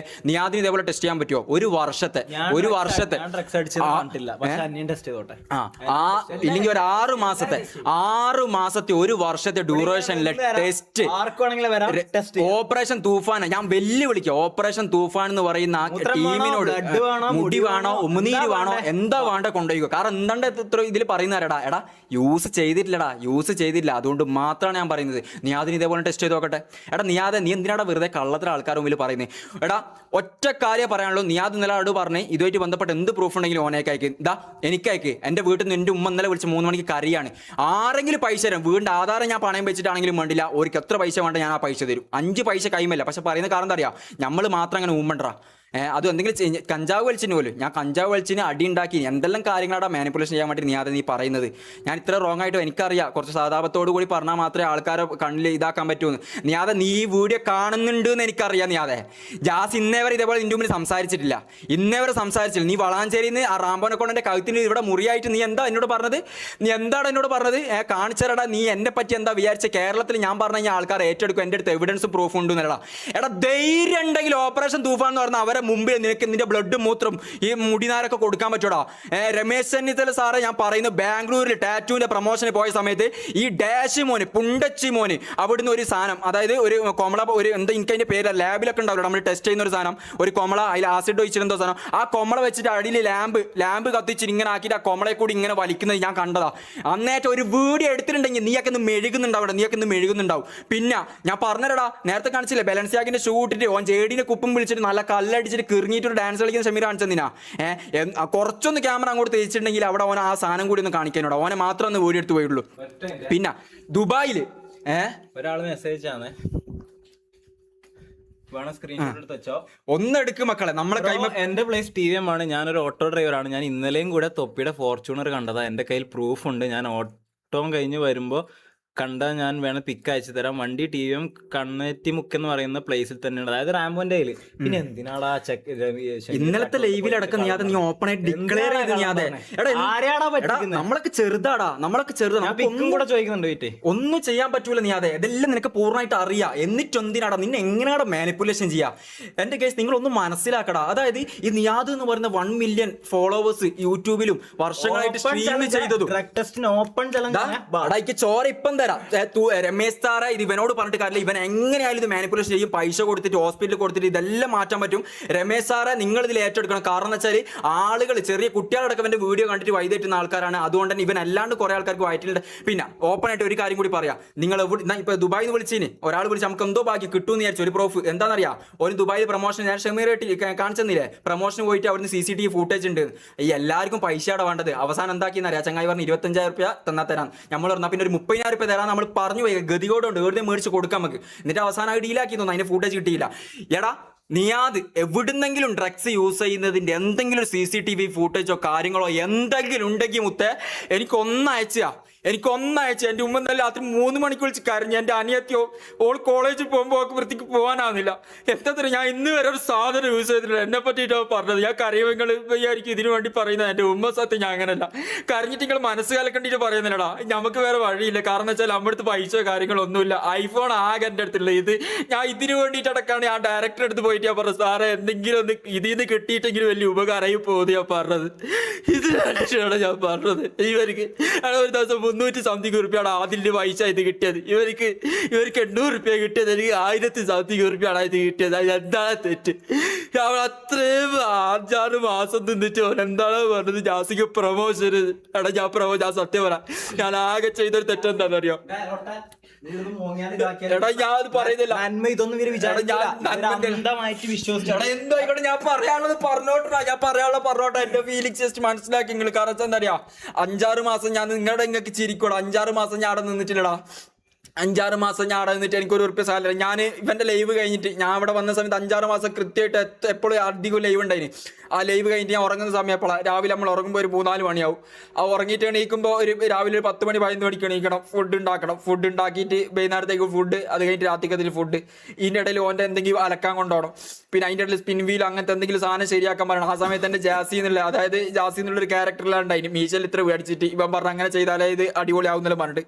നീ ആദ്യം ഇതേപോലെ ടെസ്റ്റ് ചെയ്യാൻ പറ്റുമോ? ഒരു വർഷത്തെ ഇല്ലെങ്കിൽ ഒരു 6 മാസത്തെ 1 വർഷത്തെ ഡ്യൂറേഷനിലെ ടെസ്റ്റ് ഓപ്പറേഷൻ തൂഫാൻ ഞാൻ വെല്ലുവിളിക്കാം. ഓപ്പറേഷൻ തൂഫാൻ എന്ന് പറയുന്ന ആ ടീമിനോട് മുടി വേണോ ഉമിനീര് വേണോ എന്താ വേണ്ട കൊണ്ടുപോയിക്കോ. കാരണം എന്താണ്ട് ഇത്ര ഇതിൽ പറയുന്നവരടാ യൂസ് ചെയ്തിട്ടില്ല അതുകൊണ്ട് മാത്രമാണ് ഞാൻ പറയുന്നത്. നീ അതിന് ഇതേപോലെ ടെസ്റ്റ് ചെയ്ത് നോക്കട്ടെ. നീ എന്തിനാടാ വെറുതെ കള്ളത്തിലെ ആൾക്കാരുടെ മുമ്പിൽ പറയുന്നത്? ഒറ്റ കാര്യം പറയാനുള്ളൂ. നീ അത് ഇന്നലെ പറഞ്ഞ് ഇതുമായിട്ട് ബന്ധപ്പെട്ട് എന്ത് പ്രൂഫ് ഉണ്ടെങ്കിലും ഓനേക്ക് അയക്ക്. എനിക്കയക്ക്. എൻ്റെ വീട്ടിൽ നിന്ന് എൻ്റെ ഉമ്മ ഇന്നലെ വിളിച്ച് 3 മണിക്ക് കറിയാണ്. ആരെങ്കിലും പൈസ തരും. വീടിൻ്റെ ആധാരം ഞാൻ പണയം വെച്ചിട്ടാണെങ്കിലും വേണ്ടില്ല, ഒരിക്കൽ എത്ര പൈസ വേണ്ട ഞാൻ ആ പൈസ തരും. 5 പൈസ കൈമല്ല. പക്ഷെ പറയുന്ന കാരണം എന്താ അറിയാം, നമ്മൾ മാത്രം അങ്ങനെ ഉമ്മണ്ടാ. അതും എന്തെങ്കിലും കഞ്ചാവ് വലിച്ചിന് പോലും ഞാൻ കഞ്ചാവ് വലിച്ചിന് അടി ഉണ്ടാക്കി എന്തെല്ലാം കാര്യങ്ങളാണ് മാനിപ്പുലേഷൻ ചെയ്യാൻ വേണ്ടി നീ പറയുന്നത്. ഞാൻ ഇത്ര റോങ് ആയിട്ട് എനിക്കറിയാം, കുറച്ച് സാധാപത്തോടു കൂടി പറഞ്ഞാൽ മാത്രമേ ആൾക്കാരെ കണ്ണിൽ ഇതാക്കാൻ പറ്റുമെന്ന്. നീ ഈ വീഡിയോ കാണുന്നുണ്ട് എന്ന് എനിക്കറിയാം. ജാസ് ഇന്നേ വരെ ഇതേപോലെ നിന്റെ മുമ്പിൽ സംസാരിച്ചിട്ടില്ല, ഇന്നേ വരെ സംസാരിച്ചില്ല. നീ വളാഞ്ചേരിയിൽ നിന്ന് ആ റാംബോനെ കൊണ്ട് എൻ്റെ കഴുത്തിന് ഇവിടെ മുറിയായിട്ട് നീ എന്താ എന്നോട് പറഞ്ഞത്? നീ എന്താണ് എന്നോട് പറഞ്ഞത്? കാണിച്ചരടാ നീ എന്നെ പറ്റി എന്താ വിചാരിച്ച? കേരളത്തിൽ ഞാൻ പറഞ്ഞു കഴിഞ്ഞാൽ ആൾക്കാർ ഏറ്റെടുക്കും, എൻ്റെ അടുത്ത് എവിഡൻസും പ്രൂഫും ഉണ്ട് എന്നടാ. എടാ ധൈര്യം ഉണ്ടെങ്കിൽ ഓപ്പറേഷൻ തൂഫാൻ എന്ന് പറഞ്ഞാൽ അവരെ മുമ്പിൽ നിനക്ക് നിന്റെ ബ്ലഡും മൂത്രം ഈ മുടിനാരൊക്കെ കൊടുക്കാൻ പറ്റൂടാ. രമേശ് ചെന്നിത്തല സാറെ ഞാൻ പറയുന്നത്, ബാംഗ്ലൂരിൽ ടാറ്റൂവിന്റെ പ്രൊമോഷന് പോയ സമയത്ത് ഈ ഡാഷ് മോന് പുണ്ടച്ചി മോന് അവിടുന്ന് ഒരു സാധനം, അതായത് ഒരു കൊമള, ഒരു എന്താ എനിക്ക് അതിന്റെ പേര് ലാബിലൊക്കെ ഉണ്ടാവില്ല, നമ്മൾ ടെസ്റ്റ് ചെയ്യുന്ന ഒരു സാധനം, ഒരു കൊമള, അതിൽ ആസിഡ് ഒഴിച്ചിരുന്നോ സാധനം, ആ കൊമള വെച്ചിട്ട് അടിയിൽ ലാമ്പ് കത്തിച്ചിട്ട് ഇങ്ങനെ ആക്കിയിട്ട് ആ കൊമളയെ കൂടി ഇങ്ങനെ വലിക്കുന്നത് ഞാൻ കണ്ടതാ. അന്നേറ്റം ഒരു വീഡിയോ എടുത്തിട്ടുണ്ടെങ്കിൽ നീയൊക്കെ ഒന്ന് മെഴുകുന്നുണ്ടാവും. പിന്നെ ഞാൻ പറഞ്ഞിരടാ, നേരത്തെ കാണിച്ചില്ലേ ബലൻസിയാഗിന്റെ ഷൂ ഇട്ടിട്ട് ഓൻ ജേഡിനെ കുപ്പും വിളിച്ചിട്ട് നല്ല കല്ലടിച്ചിട്ട് കിറങ്ങിയിട്ട് ഒരു ഡാൻസ് കളിക്കുന്ന ഷമീർ കാണിച്ചെന്തിനാ? കുറച്ചൊന്ന് ക്യാമറ അങ്ങോട്ട് തിരിച്ചിട്ടുണ്ടെങ്കിൽ അവിടെ ഓൻ ആ സാധനം കൂടി ഒന്ന് കാണിക്കാനോടാ, ഓനെ മാത്രം ഒന്ന് വീഡിയോ എടുത്ത് പോയുള്ളൂ. പിന്നെ ദുബായിൽ ഒരാൾ മെസ്സേജ് ആണ്, സ്ക്രീൻഷോട്ട് എടുത്ത് വെച്ചോ. ഒന്നെടുക്ക് മക്കളെ, നമ്മളെ കൈമ. എന്റെ പ്ലേസ് TVM ആണ്, ഞാനൊരു ഓട്ടോ ഡ്രൈവറാണ്. ഞാൻ ഇന്നലെയും കൂടെ തൊപ്പിയുടെ ഫോർച്യൂണർ കണ്ടതാ, എന്റെ കയ്യിൽ പ്രൂഫ് ഉണ്ട്. ഞാൻ ഓട്ടോ കഴിഞ്ഞ് വരുമ്പോ കണ്ടാൽ ഞാൻ വേണം പിക്ക് അയച്ചു തരാം. വണ്ടി TVM കണ്ണേറ്റിമുക്ക് എന്ന് പറയുന്ന പ്ലേസിൽ തന്നെയാണ്, അതായത് റാംബോന്റെ കയ്യില്. പിന്നെ എന്തിനാടാ ഇന്നലത്തെ ലൈവിലടക്കം നീ ഓപ്പൺ ആയിട്ട് ഡിക്ലെയർ ചെയ്ത് നമ്മളൊക്കെ ചെറുതാടാ, കൂടെ ചോദിക്കുന്നുണ്ട് വീട്ടിൽ ഒന്നും ചെയ്യാൻ പറ്റൂല. ഇതെല്ലാം നിനക്ക് പൂർണ്ണമായിട്ട് അറിയാം. എന്നിട്ടെന്തിനാടാ നിന്നെ എങ്ങനെയാടാ മാനിപ്പുലേഷൻ ചെയ്യാ? എന്റെ കേസ് നിങ്ങളൊന്നും മനസ്സിലാക്കടാ. അതായത് ഈ നിയാദ് എന്ന് പറയുന്ന 1 മില്യൺ ഫോളോവേഴ്സ് യൂട്യൂബിലും വർഷങ്ങളായിട്ട് സ്ട്രീം ചെയ്തതും ചോര ഇപ്പം രമേശ് സാറെ ഇത് ഇവനോട് പറഞ്ഞിട്ട് കാര്യമില്ല. ഇവൻ എങ്ങനെയായാലും ഇത് മാനിപ്പുലേഷൻ ചെയ്യും, പൈസ കൊടുത്തിട്ട് ഹോസ്പിറ്റലിൽ കൊടുത്തിട്ട് ഇതെല്ലാം മാറ്റാൻ പറ്റും. രമേശ് സാറെ നിങ്ങൾ ഇതിൽ ഏറ്റെടുക്കണം. കാരണം എന്ന് വെച്ചാൽ ആളുകൾ, ചെറിയ കുട്ടികളടക്കം എന്റെ വീഡിയോ കണ്ടിട്ട് വൈകിട്ടുന്ന ആൾക്കാരാണ്. അതുകൊണ്ട് തന്നെ ഇവൻ അല്ലാണ്ട് കുറെ ആൾക്കാർക്ക് വയറ്റിലുണ്ട്. പിന്നെ ഓപ്പൺ ആയിട്ട് ഒരു കാര്യം കൂടി പറയാം, നിങ്ങൾ ഇപ്പൊ ദുബായിൽ നിന്ന് വിളിച്ചിന് ഒരാൾ വിളിച്ച് നമുക്ക് എന്തോ ബാക്കി കിട്ടുമെന്ന് വിചാരിച്ചു. ഒരു പ്രൂഫ് എന്താണെന്നറിയാം, ഒരു ദുബായിൽ പ്രൊമോഷൻ ഞാൻ ഷമീറായിട്ട് കാണിച്ചെന്നില്ലേ, പ്രൊമോഷന് പോയിട്ട് അവിടുന്ന് CCTV ഫൂട്ടേജ് ഉണ്ട്. ഈ എല്ലാവർക്കും പൈസയാണ് വേണ്ടത്. അവസാനം എന്താക്കിയെന്നറിയാം, ചങ്ങായി പറഞ്ഞ് 25,000 രൂപ തന്നാൽ തരാം. നമ്മൾ പറഞ്ഞാൽ പിന്നെ ഒരു 30,000 രൂപ തരാൻ നമ്മൾ പറഞ്ഞു പോയി, ഗതികോടുണ്ട് വെറുതെ മേടിച്ച് കൊടുക്കാം നമുക്ക്. എന്നിട്ട് അവസാനം ഡീലാക്കി തോന്നുന്നു, അതിന് ഫൂട്ടേജ് കിട്ടിയില്ല. എടാ നിയാദ് എവിടുന്നെങ്കിലും ഡ്രഗ്സ് യൂസ് ചെയ്യുന്നതിന്റെ എന്തെങ്കിലും CCTV ഫൂട്ടേജോ കാര്യങ്ങളോ എന്തെങ്കിലും ഉണ്ടെങ്കിൽ മുത്തേ എനിക്കൊന്നയച്ചാ. എൻ്റെ ഉമ്മ നല്ല രാത്രി 3 മണിക്ക് വിളിച്ച് കരഞ്ഞു. എൻ്റെ അനിയത്തിയോ ഓൾ കോളേജിൽ പോകുമ്പോൾ ഒക്കെ വൃത്തിക്ക് പോകാനാവുന്നില്ല. എന്താ ഞാൻ ഇന്ന് വരെ ഒരു സാധനം യൂസ് ചെയ്തിട്ടില്ല. എന്നെ പറ്റിയിട്ടോ പറഞ്ഞത്. ഞാൻ കരയുമെങ്കിൽ വിചാരിക്കും ഇതിനു വേണ്ടി പറയുന്നത്. എൻ്റെ ഉമ്മ സത്യം ഞാൻ അങ്ങനെയല്ല. കരഞ്ഞിട്ട് നിങ്ങൾ മനസ്സ് കലക്കണ്ടിട്ട് പറയുന്നില്ലടാ. നമുക്ക് വേറെ വഴിയില്ല. കാരണം വെച്ചാൽ നമ്മുടെ അടുത്ത് പൈസ കാര്യങ്ങളൊന്നുമില്ല. ഐഫോൺ ആകെ എൻ്റെ അടുത്തുള്ള ഇത് ഞാൻ ഇതിനു വേണ്ടിയിട്ടടക്കാണ് ഞാൻ ഡയറക്ടർ അടുത്ത് പോയിട്ട് ഞാൻ പറഞ്ഞത്, സാറേ എന്തെങ്കിലും ഒന്ന് ഇതിൽ നിന്ന് കിട്ടിയിട്ടെങ്കിലും വലിയ ഉപകാരമായി പോകുന്നത് ഞാൻ പറഞ്ഞത്. ഇത് രക്ഷയാണ് ഞാൻ പറഞ്ഞത്. ഇവർക്ക് ഒരു ദിവസം 300 സംതിങ് റുപ്യാണ് ആദ്യത്തെ പൈസ ഇത് കിട്ടിയത്. ഇവർക്ക് 800 റുപ്യ കിട്ടിയത്. എനിക്ക് 1000 സംതിങ് റുപ്യാണ് ഇത് കിട്ടിയത്. എന്താണ് തെറ്റ്? അവൾ അത്രയും 5-6 മാസം നിന്നിട്ട് എന്താണ് പറഞ്ഞത്, ജാസിക്ക് പ്രൊമോഷൻ. ഞാൻ സത്യം പറയാം, ഞാൻ ആകെ ചെയ്തൊരു തെറ്റെന്താണെന്നറിയോ? എടാ ഞാൻ പറയുന്നില്ല, എന്തോ ആയിക്കോട്ടെ, ഞാൻ പറയാനുള്ളത് പറഞ്ഞോട്ടെ. എന്റെ ഫീലിംഗ്സ് ജസ്റ്റ് മനസ്സിലാക്കി നിങ്ങൾ. കാരണം എന്താ അറിയാ, 5-6 മാസം ഞാൻ നിങ്ങൾക്ക് ചിരിക്കൂടാ. 5-6 മാസം ഞാൻ അവിടെ നിന്നിട്ടില്ലടാ. 5-6 മാസം ഞാൻ അവിടെ നിന്നിട്ട് എനിക്കൊരു ഉറുപ്പ്യ സാലറി. ഞാൻ ഇവന്റെ ലൈവ് കഴിഞ്ഞിട്ട് ഞാൻ അവിടെ വന്ന സമയത്ത് 5-6 മാസം കൃത്യമായിട്ട് എപ്പോഴും അധികം ലൈവ് ഉണ്ടായിന്. ആ ലൈവ് കഴിഞ്ഞിട്ട് ഞാൻ ഉറങ്ങുന്ന സമയം എപ്പോഴാണ്, രാവിലെ നമ്മൾ ഉറങ്ങുമ്പോൾ ഒരു 3-4 മണിയാവും. ആ ഉറങ്ങിയിട്ട് എണീക്കുമ്പോൾ രാവിലെ 10 മണി 11 മണിക്ക് എണീക്കണം. ഫുഡ് ഉണ്ടാക്കിയിട്ട് വൈകുന്നേരത്തേക്ക് ഫുഡ്, അത് കഴിഞ്ഞിട്ട് രാത്രിക്കത്തിൽ ഫുഡ്. ഇതിൻ്റെ ഇടയിൽ ഓൻ്റെ എന്തെങ്കിലും അലക്കാൻ കൊണ്ടുപോകണം. പിന്നെ അതിൻ്റെ ഇടയിൽ സ്പിൻ വീൽ അങ്ങനത്തെ എന്തെങ്കിലും സാധനം ശരിയാക്കാൻ പറയണം. ആ സമയത്ത് എൻ്റെ ജാസി എന്നുള്ളൊരു ക്യാരക്ടറിലുണ്ടായിന്. മീശയിൽ ഇത്ര മേടിച്ചിട്ട് ഇവൻ പറഞ്ഞ അങ്ങനെ ചെയ്താലേ ഇത് അടിപൊളിയാവുന്നല്ലോ പറഞ്ഞിട്ട്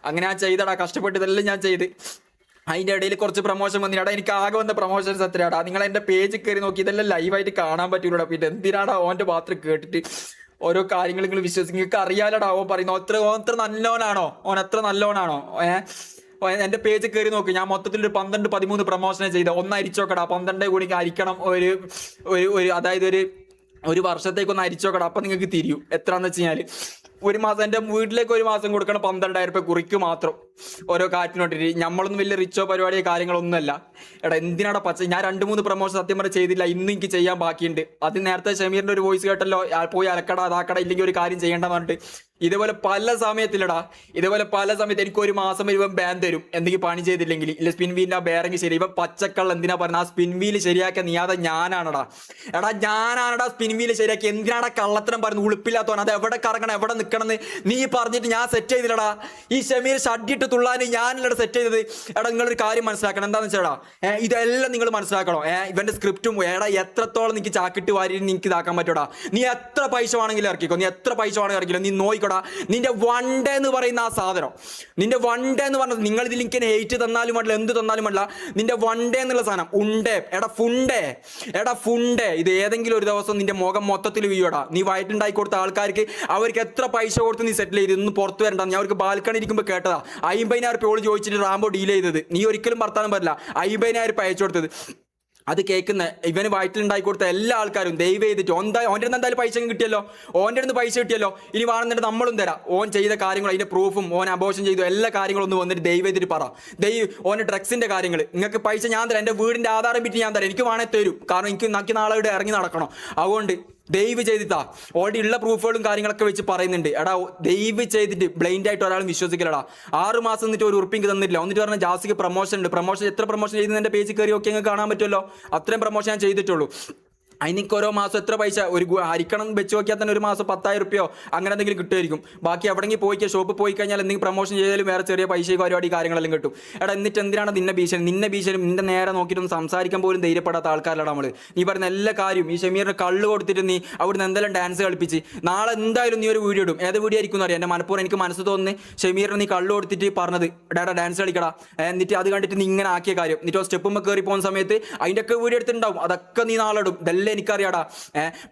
അങ്ങനെ ഞാൻ ചെയ്തടാ. കഷ്ടപ്പെട്ട് ഇതെല്ലാം ഞാൻ ചെയ്ത്. അതിൻ്റെ ഇടയിൽ കുറച്ച് പ്രൊമോഷൻ വന്നിട്ടാ. എനിക്ക് ആകെ വന്ന പ്രൊമോഷൻസ് എത്രയാടാ? നിങ്ങൾ എൻ്റെ പേജിൽ കയറി നോക്കി, ഇതെല്ലാം ലൈവായിട്ട് കാണാൻ പറ്റൂലടാ. പിന്നെ എന്തിനാടാ ഓൻ്റെ പാത്രം കേട്ടിട്ട് ഓരോ കാര്യങ്ങൾ നിങ്ങൾ വിശ്വസിക്കും? നിങ്ങൾക്ക് അറിയാലടാ ഓൻ പറയുന്നു. ഓൻ അത്ര നല്ലോനാണോ? എൻ്റെ പേജിൽ കയറി നോക്കി. ഞാൻ മൊത്തത്തിൽ ഒരു 12-13 പ്രൊമോഷനെ ചെയ്ത. ഒന്ന് അരിച്ചോക്കടാ. 12 കൂടി അരിക്കണം. അതായത് ഒരു വർഷത്തേക്കൊന്ന് അരിച്ചോക്കടാ. അപ്പം നിങ്ങൾക്ക് തിരിയും എത്രയാണെന്ന് വെച്ച് കഴിഞ്ഞാൽ. ഒരു മാസം എൻ്റെ വീട്ടിലേക്ക് ഒരു മാസം കൊടുക്കണം 12,000 രൂപ കുറിക്ക് മാത്രം. ഓരോ കാറ്റിനോട്ടിട്ട്. നമ്മളൊന്നും വലിയ റിച്ചോ പരിപാടിയോ കാര്യങ്ങളൊന്നുമല്ല. എടാ എന്തിനാടാ പച്ച, ഞാൻ 2-3 പ്രൊമോഷൻ സത്യം പറഞ്ഞാൽ ചെയ്തില്ല, ഇന്നും എനിക്ക് ചെയ്യാൻ ബാക്കിയുണ്ട്. അത് നേരത്തെ ഷമീറിന്റെ ഒരു വോയിസ് കേട്ടല്ലോ, പോയി അലക്കട അതാക്കട ഇല്ലെങ്കിൽ ഒരു കാര്യം ചെയ്യേണ്ടെന്ന് പറഞ്ഞിട്ട്. ഇതേപോലെ പല സമയത്തിലടാ, ഇതേപോലെ പല സമയത്ത് എനിക്ക് ഒരു മാസം ഇവൻ ബാൻ തരും എന്തെങ്കിലും പണി ചെയ്തില്ലെങ്കിൽ. ഇല്ല സ്പിൻ വീലിന്റെ ആ ബെയറിംഗ് ശരി, ഇവൻ പച്ചക്കള്ള എന്തിനാ പറഞ്ഞ ആ സ്പിൻ വീല് ശരിയാക്കിയ നീയാതെ ഞാനാണടാ. എടാ ഞാനാണടാ സ്പിൻ വീല് ശരിയാക്കി. എന്തിനാടാ കള്ളത്തരം പറയുന്നത്? ഉളുപ്പില്ലാത്തവൻ. അത് എവിടെ കറങ്ങണം എവിടെ നിൽക്കണം എന്ന് നീ പറഞ്ഞിട്ട് ഞാൻ സെറ്റ് ചെയ്തില്ലടാ. ഈ ഷമീർ ഷഡ്ഡിട്ട് തുള്ളാൻ ഞാനല്ലടാ സെറ്റ് ചെയ്തത്. എടാ നിങ്ങളൊരു കാര്യം മനസ്സിലാക്കണം. എന്താന്ന് വെച്ചാടാ, ഇതെല്ലാം നിങ്ങൾ മനസ്സിലാക്കണം. ഇവന്റെ സ്ക്രിപ്റ്റും എടാ എത്രത്തോളം നിനക്ക് ചാക്കിട്ട് വാരി നിനക്ക് ഇതാക്കാൻ പറ്റൂടാ. നീ എത്ര പൈസ വേണമെങ്കിലും ഇറക്കിക്കോ, നീ എത്ര പൈസ വേണമെങ്കിലും ഇറക്കിക്കോ. നീ നോയിക്കോടാ നിന്റെ 1 ഡേ എന്ന് പറയുന്ന ആ സാധനം, നിന്റെ 1 ഡേ എന്ന് പറഞ്ഞത്, നിങ്ങൾ ഇതിൽ എനിക്ക് ഹെയ്റ്റ് തന്നാലും വേണ്ട എന്ത് തന്നാലും വേണ്ട, നിന്റെ 1 ഡേ എന്നുള്ള സാധനം ഉണ്ടേ. എടാ ഫുണ്ടേ ഇത് ഏതെങ്കിലും ഒരു ദിവസം നിന്റെ മുഖം മൊത്തത്തിൽ വീയോടാ. നീ വയറ്റുണ്ടാക്കി കൊടുത്ത ആൾക്കാർക്ക് അവർക്ക് എത്ര പൈസ കൊടുത്ത് നീ സെറ്റിൽ ചെയ്ത് ഇന്ന് പുറത്ത് വരണ്ട. ഞാൻ അവർക്ക് ബാൽക്കണി ഇരിക്കുമ്പോൾ കേട്ടതാ 50,000 ഓള് ചോദിച്ചിട്ട് റാംബോ ഡീൽ ചെയ്തത്. നീ ഒരിക്കലും ഭർത്താനം പറ്റില്ല. 50,000 അയച്ചു കൊടുത്തത്. അത് കേൾക്കുന്ന ഇവന് വയറ്റിലുണ്ടാക്കി കൊടുത്ത എല്ലാ ആൾക്കാരും ദയവ് ചെയ്തിട്ട് ഓൻ്റെ അടുത്ത് എന്തായാലും പൈസ കിട്ടിയല്ലോ, ഓൻ്റെ അടുത്ത് പൈസ കിട്ടിയല്ലോ, ഇനി വേണമെന്നിട്ട് നമ്മളും തരാം. ഓൻ ചെയ്ത കാര്യങ്ങൾ അതിന്റെ പ്രൂഫും ഓൻ അബോഷൻ ചെയ്തു എല്ലാ കാര്യങ്ങളും ഒന്ന് വന്നിട്ട് ദയവ് ചെയ്തിട്ട് പറ. ഓൻ്റെ ഡ്രഗ്സിന്റെ കാര്യങ്ങൾ നിങ്ങൾക്ക് പൈസ ഞാൻ തരാം, എൻ്റെ വീടിന്റെ ആധാരം വിറ്റ് ഞാൻ തരാം. എനിക്ക് വേണേൽ തരും, കാരണം എനിക്ക് നാളെ ഇവിടെ ഇറങ്ങി നടക്കണം. അതുകൊണ്ട് ദയവ് ചെയ്തിട്ടാ ഓൾറെഡി ഉള്ള പ്രൂഫുകളും കാര്യങ്ങളൊക്കെ വെച്ച് പറയുന്നുണ്ട്. എടാ ദയവ് ചെയ്തിട്ട് ബ്ലൈൻഡ് ആയിട്ട് ഒരാളും വിശ്വസിക്കലടാ. 6 മാസം എന്നിട്ട് ഒരു ഉറുപ്പിക്ക് തന്നിട്ടില്ല. എന്നിട്ട് പറഞ്ഞാൽ ജാസിക്ക് പ്രൊമോഷൻ ഉണ്ട്. പ്രൊമോഷൻ എത്ര പ്രൊമോഷൻ ചെയ്ത് എൻ്റെ പേജ് കയറി ഒക്കെ കാണാൻ പറ്റുമല്ലോ. അത്രയും പ്രൊമോഷൻ ഞാൻ ചെയ്തിട്ടുള്ളൂ. അതിനൊക്കെ ഓരോ മാസം എത്ര പൈസ ഒരു അരിക്കണം വെച്ച് നോക്കിയാൽ തന്നെ ഒരു മാസം 10,000 രൂപയോ അങ്ങനെ എന്തെങ്കിലും കിട്ടുമായിരിക്കും. ബാക്കി എവിടെയെങ്കിൽ പോയിക്കുക ഷോപ്പിൽ പോയി കഴിഞ്ഞാൽ എന്തെങ്കിലും പ്രൊമോഷൻ ചെയ്താലും വേറെ ചെറിയ പൈസ പരിപാടി കാര്യങ്ങളെല്ലാം കിട്ടും. എടാ എന്നിട്ട് എന്തിനാണ് നിന്നെ ഭീഷണി നിന്റെ നേരെ നോക്കിയിട്ടൊന്ന് സംസാരിക്കാൻ പോലും ധൈര്യപ്പെടാത്ത ആൾക്കാരല്ല നമ്മൾ. നീ പറയുന്ന എല്ലാ കാര്യവും ഈ ഷമീറിന് കള്ള് കൊടുത്തിട്ട് നീ അവിടുന്ന് എന്തെല്ലാം ഡാൻസ് കളിപ്പിച്ച് നാളെ എന്തായാലും നീ ഒരു വീഡിയോ ഇടും. ഏത് വീഡിയോ ആയിരിക്കും അറിയാം. എൻ്റെ മനപ്പൂർവ്വം എനിക്ക് മനസ്സ് തോന്നുന്നു ഷമീറിന് നീ കള്ള് കൊടുത്തിട്ട് പറഞ്ഞത് ഡാഡാ ഡാൻസ് കളിക്കടാ, എന്നിട്ട് അത് കണ്ടിട്ട് നീ ഇങ്ങനെ ആക്കിയ കാര്യം, എന്നിട്ട് സ്റ്റെപ്പുമ്പോൾ കയറി പോകുന്ന സമയത്ത് അതിൻ്റെയൊക്കെ വീഡിയോ എടുത്തിട്ടുണ്ടാവും. അതൊക്കെ നീ നാളെ ഇടും. ഇതെല്ലാം എനിക്കറിയാടാ.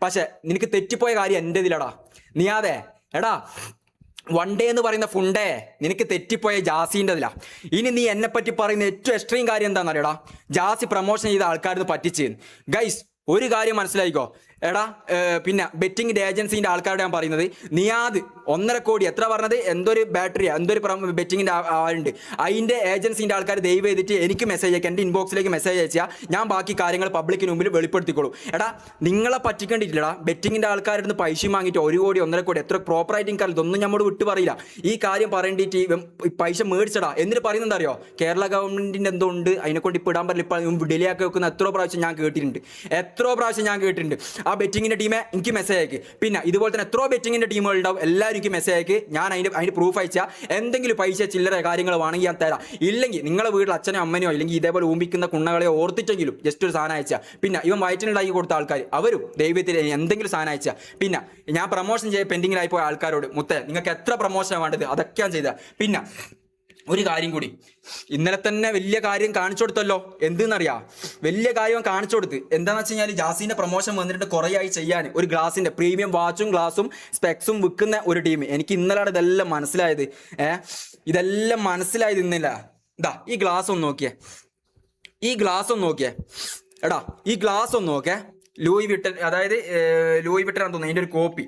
പക്ഷെ നിനക്ക് തെറ്റിപ്പോയ കാര്യം എൻ്റെ ഇതിലടാ. നീ അതെ എടാ 1 ഡേ എന്ന് പറയുന്ന ഫുണ്ടേ നിനക്ക് തെറ്റിപ്പോയ ജാസിൻ്റെതിലാ. ഇനി നീ എന്നെ പറ്റി പറയുന്ന ഏറ്റവും എക്സ്ട്രീം കാര്യം എന്താണെന്നറിയടാ, ജാസി പ്രൊമോഷൻ ചെയ്ത ആൾക്കാരിന്ന് പറ്റിച്ച്. ഗൈസ് ഒരു കാര്യം മനസ്സിലായിക്കോ എടാ, പിന്നെ ബെറ്റിങ്ങിൻ്റെ ഏജൻസിൻ്റെ ആൾക്കാരോട് ഞാൻ പറയുന്നത്, നിയാദ് 1.5 കോടി എത്ര പറഞ്ഞത് എന്തൊരു ബാറ്ററി എന്തൊരു ബെറ്റിങ്ങിൻ്റെ ആളുണ്ട്, അതിൻ്റെ ഏജൻസിൻ്റെ ആൾക്കാർ ദയവ് ചെയ്തിട്ട് എനിക്ക് മെസ്സേജ് അയക്കുക, എൻ്റെ ഇൻബോക്സിലേക്ക് മെസ്സേജ് അയച്ചാൽ ഞാൻ ബാക്കി കാര്യങ്ങൾ പബ്ലിക്കിന് മുമ്പിൽ വെളിപ്പെടുത്തിക്കോളൂ. എടാ നിങ്ങളെ പറ്റിക്കേണ്ടിട്ടില്ലടാ. ബെറ്റിങ്ങിൻ്റെ ആൾക്കാരുടെ നിന്ന് പൈസ വാങ്ങിയിട്ട് 1 കോടി 1.5 കോടി എത്ര പ്രോപ്പറായിട്ട് എനിക്ക് ഇതൊന്നും നമ്മോട് വിട്ട് പറയില്ല. ഈ കാര്യം പറയേണ്ടിയിട്ട് പൈസ മേടിച്ചടാ. എന്നിട്ട് പറയുന്നത് അറിയോ, കേരള ഗവൺമെൻറ്റിൻ്റെ എന്തോ ഉണ്ട് അതിനെക്കൊണ്ട് ഇപ്പോൾ ഇടാൻ പറ്റില്ല, ഇപ്പോൾ ഡിലേ ആക്കി വെക്കുന്ന എത്രയോ പ്രാവശ്യം ഞാൻ കേട്ടിട്ടുണ്ട്. ആ ബെറ്റിങ്ങിൻ്റെ ടീമെ എനിക്ക് മെസ്സേജ് അയക്ക്. പിന്നെ ഇതുപോലെ തന്നെ എത്രയോ ബെറ്റിങ്ങിൻ്റെ ടീമുകൾ ഉണ്ടാവും, എല്ലാവരും എനിക്ക് മെസ്സേജ് അയക്ക്. ഞാൻ അതിൻ്റെ പ്രൂഫ് അയച്ചാൽ എന്തെങ്കിലും പൈസ ചില്ലറ കാര്യങ്ങൾ വേണമെങ്കിൽ ഞാൻ തരാം. ഇല്ലെങ്കിൽ നിങ്ങളെ വീട്ടിൽ അച്ഛനോ അമ്മനോ ഇല്ലെങ്കിൽ ഇതേപോലെ ഊമ്പിക്കുന്ന കുണ്ണകളെയോ ഓർത്തിട്ടെങ്കിലും ജസ്റ്റ് ഒരു സാധനം അയച്ചാൽ. പിന്നെ ഇവൻ വയറ്റിനുണ്ടാക്കി കൊടുത്ത ആൾക്കാർ അവരും ദൈവത്തിൽ എന്തെങ്കിലും സാധനം അയച്ചാൽ. പിന്നെ ഞാൻ പ്രൊമോഷൻ ചെയ്യാൻ പെൻഡിങ്ങിലായി പോയ ആൾക്കാരോട് മുത്തേ നിങ്ങൾക്ക് എത്ര പ്രൊമോഷനാണ് വേണ്ടത് അതൊക്കെ ഞാൻ ചെയ്താൽ. പിന്നെ ഒരു കാര്യം കൂടി, ഇന്നലെ തന്നെ വലിയ കാര്യം കാണിച്ചു കൊടുത്തല്ലോ. എന്തെന്നറിയാം, വലിയ കാര്യം കാണിച്ചു കൊടുത്ത്. എന്താണെന്ന് വെച്ച് കഴിഞ്ഞാൽ ജാസിന്റെ പ്രൊമോഷൻ വന്നിട്ട് കുറേ ആയി ചെയ്യാൻ ഒരു ഗ്ലാസിന്റെ പ്രീമിയം വാച്ചും ഗ്ലാസും സ്പെക്സും വിൽക്കുന്ന ഒരു ടീം. എനിക്ക് ഇന്നലെയാണ് ഇതെല്ലാം മനസ്സിലായത്. ഇതെല്ലാം മനസ്സിലായത് ഇന്നല്ല. ഇതാ ഈ ഗ്ലാസ് ഒന്ന് നോക്കിയേ, എടാ ഈ ഗ്ലാസ് ഒന്ന് നോക്കേ. ലൂയി വിട്ടൻ, അതായത് ലൂയി വിട്ടനാന്ന് തോന്നുന്നു അതിൻ്റെ ഒരു കോപ്പി.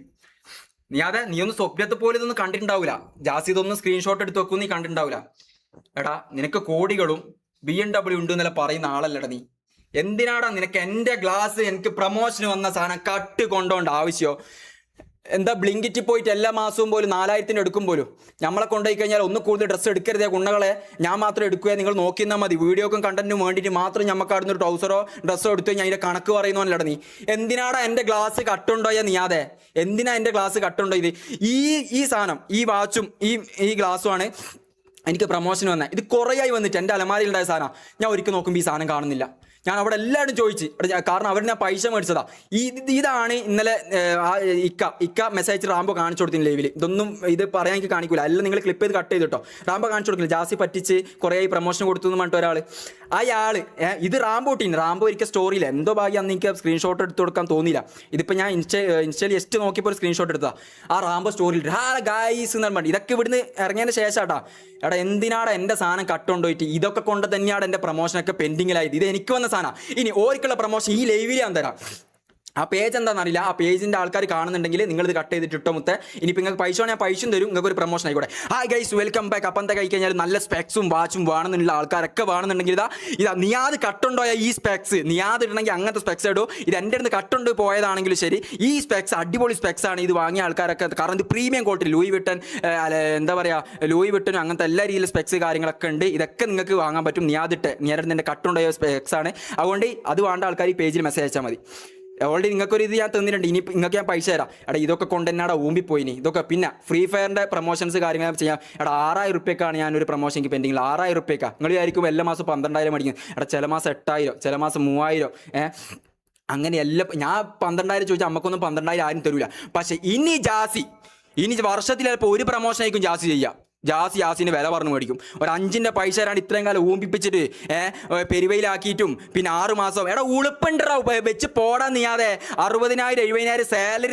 നീ ഒന്ന് സ്വപ്നത്തെ പോലെ ഇതൊന്നും കണ്ടിട്ടുണ്ടാവില്ല. ജാസി ഇതൊന്നും സ്ക്രീൻഷോട്ട് എടുത്ത് വെക്കും നീ കണ്ടിട്ടുണ്ടാവില്ല. എടാ നിനക്ക് കോടികളും BMW ഉണ്ട് എന്നല്ല പറയുന്ന ആളല്ലടാ നീ. എന്തിനാടാ നിനക്ക് എൻ്റെ ഗ്ലാസ് എനിക്ക് പ്രൊമോഷന് വന്ന സാധനം കട്ട് കൊണ്ടോണ്ട ആവശ്യമോ? എന്താ ബ്ലിങ്കിറ്റിൽ പോയിട്ട് എല്ലാ മാസവും പോലും 4,000 എടുക്കും പോലും. നമ്മളെ കൊണ്ടുപോയി കഴിഞ്ഞാൽ ഒന്ന് കൂടുതൽ ഡ്രസ്സ് എടുക്കരുതേ കുണ്ണകളെ, ഞാൻ മാത്രം എടുക്കുക, നിങ്ങൾ നോക്കി നിന്നാൽ മതി. വീഡിയോക്കും കണ്ടന്റിനും വേണ്ടിയിട്ട് മാത്രം നമുക്ക് അവിടുന്ന് ഒരു ട്രൗസറോ ഡ്രസ്സോ എടുത്തു കഴിഞ്ഞാൽ അതിൻ്റെ കണക്ക് പറയുന്നവനല്ലടാ നീ. എന്തിനാടാ എൻ്റെ ഗ്ലാസ് കട്ടുണ്ടോയാ നീ? അതെ എന്തിനാ എൻ്റെ ഗ്ലാസ് കട്ടുണ്ടോ? ഇത് ഈ സാധനം ഈ വാച്ചും ഈ ഗ്ലാസ്സുമാണ് എനിക്ക് പ്രൊമോഷൻ വന്നത്. ഇത് കുറേയായി വന്നിട്ട് എൻ്റെ അലമാരിയിലുണ്ടായ സാധനം ഞാൻ ഒരിക്കൽ നോക്കുമ്പോൾ ഈ സാധനം കാണുന്നില്ല. ഞാൻ അവിടെ എല്ലാവരും ചോദിച്ചു, കാരണം അവർ ഞാൻ പൈസ മേടിച്ചതാ. ഇതാണ് ഇന്നലെ ഇക്ക മെസ്സേജ് റാംബോ കാണിച്ചു കൊടുത്തിന് ലൈവിൽ. ഇതൊന്നും ഇത് പറയാൻ എനിക്ക് കാണിക്കില്ല, എല്ലാം നിങ്ങൾ ക്ലിപ്പ് ചെയ്ത് കട്ട് ചെയ്തിട്ടോ. റാംബോ കാണിച്ചു കൊടുക്കില്ല, ജാസി പറ്റിച്ച് കുറേ പ്രൊമോഷൻ കൊടുത്തു എന്ന് പറഞ്ഞിട്ട് ഒരാൾ. അയാൾ ഇത് റാംബോ ടീം റാംബോ ഒരിക്കൽ സ്റ്റോറിയില്ല, എന്തോ ഭാഗ്യം അന്ന് എനിക്ക് സ്ക്രീൻഷോട്ട് എടുത്ത് കൊടുക്കാൻ തോന്നിയില്ല. ഇതിപ്പോൾ ഞാൻ ഇൻസ്റ്റയിൽ ജസ്റ്റ് നോക്കിയപ്പോൾ ഒരു സ്ക്രീൻഷോട്ട് എടുത്താൽ ആ റാംബോ സ്റ്റോറിയിൽ ഗായ്സ് എന്ന് പറഞ്ഞിട്ട്. ഇതൊക്കെ ഇവിടുന്ന് ഇറങ്ങിയതിന് ശേഷം എടാ എന്തിനാടാ എൻ്റെ സാധനം കട്ടുകൊണ്ടുപോയിട്ട്? ഇതൊക്കെ കൊണ്ട് തന്നെയാണ് എൻ്റെ പ്രൊമോഷനൊക്കെ പെൻഡിങ്ങിലായത്. ഇത് എനിക്ക് വന്ന സാധനം. ഇനി ഓർക്കുള്ള പ്രൊമോഷൻ ഈ ലൈവിൽ ഞാൻ തരാം. ആ പേജ് എന്താണെന്നറിയില്ല. ആ പേജിൻ്റെ ആൾക്കാർ കാണുന്നുണ്ടെങ്കിൽ നിങ്ങളിത് കട്ട് ചെയ്തിട്ട് ഇട്ടോ മുത്തേ. ഇനിയിപ്പോൾ നിങ്ങൾക്ക് പൈസ വേണമെങ്കിൽ ഞാൻ പൈസയും തരും, നിങ്ങൾക്ക് ഒരു പ്രൊമോഷൻ ആയിക്കോട്ടെ. Hi guys, welcome back. അപ്പം എന്താ കഴിക്കഴിഞ്ഞാൽ നല്ല സ്പെക്സും വാച്ചും വേണമെന്നുള്ള ആൾക്കാരൊക്കെ വേണമെന്നുണ്ടെങ്കിൽ ഇതാ നിയാദ് കട്ടുണ്ടോയ ഈ സ്പെക്സ്, നിയാദ് ഇടണമെങ്കിൽ അങ്ങനത്തെ സ്പെക്സ് ഇടൂ. ഇത് എൻ്റെ അടുത്ത് കട്ടുണ്ട് പോയതാണെങ്കിലും ശരി, ഈ സ്പെക്സ് അടിപൊളി സ്പെക്സ് ആണ്. ഇത് വാങ്ങിയ ആൾക്കാരൊക്കെ, കാരണം ഇത് പ്രീമിയം ക്വാളിറ്റി, ലൂയി വിട്ടൻ എന്താ പറയുക, ലൂയി വിട്ടനും അങ്ങനത്തെ എല്ലാ രീതിയിലും സ്പെക്സ് കാര്യങ്ങളൊക്കെ ഉണ്ട്. ഇതൊക്കെ നിങ്ങൾക്ക് വാങ്ങാൻ പറ്റും. നിയാദിട്ട് എൻ്റെ കട്ടുണ്ടോയ സ്പെക്സ് ആണ്. അതുകൊണ്ട് അത് വേണ്ട ആൾക്കാർ ഈ പേജിൽ മെസ്സേജ് അയച്ചാൽ മതി. ഓൾറെഡി നിങ്ങൾക്കൊരു ഇത് ഞാൻ തന്നിട്ടുണ്ട്. ഇനി നിങ്ങൾക്ക് ഞാൻ പൈസ തരാം. എടാ ഇതൊക്കെ കൊണ്ട് എന്നാടാ ഊമ്പിപ്പോയിനി ഇതൊക്കെ. പിന്നെ ഫ്രീ ഫയറിൻ്റെ പ്രൊമോഷൻസ് കാര്യങ്ങൾ ചെയ്യാം. എടാ 6000 റുപ്യക്കാണ് ഞാനൊരു പ്രൊമോഷൻക്ക് പെൻഡിങ്ങിൽ. 6000 റുപ്യക്കാണ്. നിങ്ങൾ വിചാരിക്കും എല്ലാ മാസം 12,000 മേടിക്കും. എടാ ചില മാസം 8,000, ചില മാസം 3,000. അങ്ങനെ എല്ലാം ഞാൻ 12,000 ചോദിച്ചാൽ അമ്മക്കൊന്നും 12,000 ആരും തരൂല. പക്ഷേ ഇനി വർഷത്തിൽ ചിലപ്പോൾ ഒരു പ്രൊമോഷൻ ആയിരിക്കും ജാസി ചെയ്യുക. ജാസിന് വില പറഞ്ഞു മേടിക്കും. ഒരു 5ൻ്റെ പൈസ തരാണ്ട് ഇത്രയും കാലം ഊമ്പിപ്പിച്ചിട്ട് പെരുവയിലാക്കിയിട്ടും പിന്നെ 6 മാസം. എടാ ഉളുപ്പുണ്ടാവും വെച്ച് പോടാൻ നീയാതെ 60,000 70,000 സാലറി